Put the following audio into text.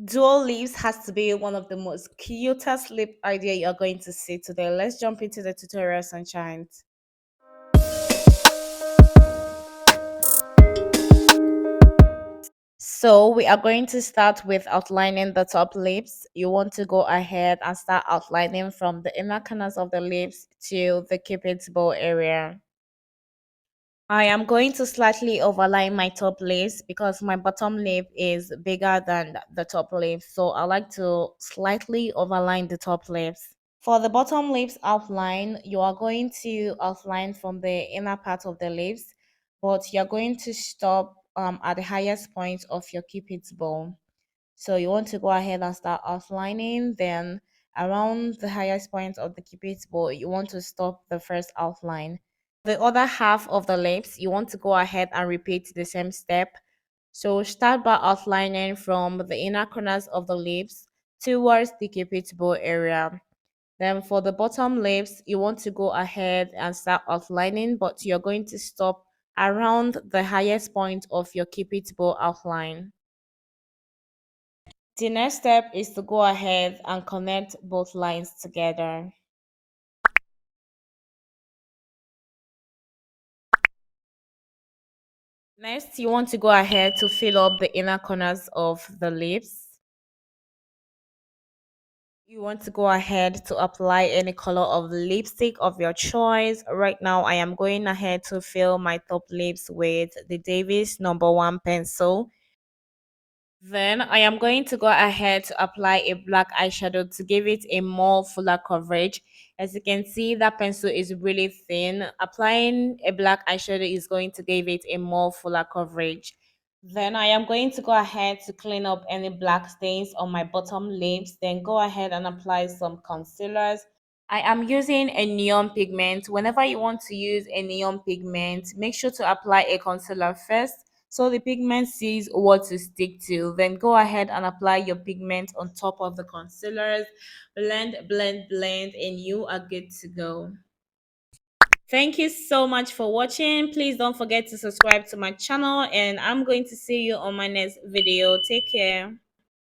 Dual lips has to be one of the most cutest lip idea you're going to see today. Let's jump into the tutorial, sunshine. So we are going to start with outlining the top lips. You want to go ahead and start outlining from the inner corners of the lips to the cupid's bow area. I am going to slightly overline my top lips because my bottom lip is bigger than the top lip. So I like to slightly overline the top lips. For the bottom lips outline, you are going to outline from the inner part of the lips, but you're going to stop at the highest point of your cupid's bow. So you want to go ahead and start outlining, then around the highest point of the cupid's bow, you want to stop the first outline. The other half of the lips, you want to go ahead and repeat the same step. So start by outlining from the inner corners of the lips towards the cupid's bow area. Then for the bottom lips, you want to go ahead and start outlining, but you're going to stop around the highest point of your cupid's bow outline. The next step is to go ahead and connect both lines together. Next, you want to go ahead to fill up the inner corners of the lips. You want to go ahead to apply any color of lipstick of your choice. Right now, I am going ahead to fill my top lips with the Davis #1 pencil. Then I am going to go ahead to apply a black eyeshadow to give it a more fuller coverage. As you can see, that pencil is really thin. Applying a black eyeshadow is going to give it a more fuller coverage. Then I am going to go ahead to clean up any black stains on my bottom lips. Then go ahead and apply some concealers. I am using a neon pigment. Whenever you want to use a neon pigment, make sure to apply a concealer first so the pigment sees what to stick to. Then go ahead and apply your pigment on top of the concealers. Blend, blend, blend, and you are good to go. Thank you so much for watching. Please don't forget to subscribe to my channel, and I'm going to see you on my next video. Take care.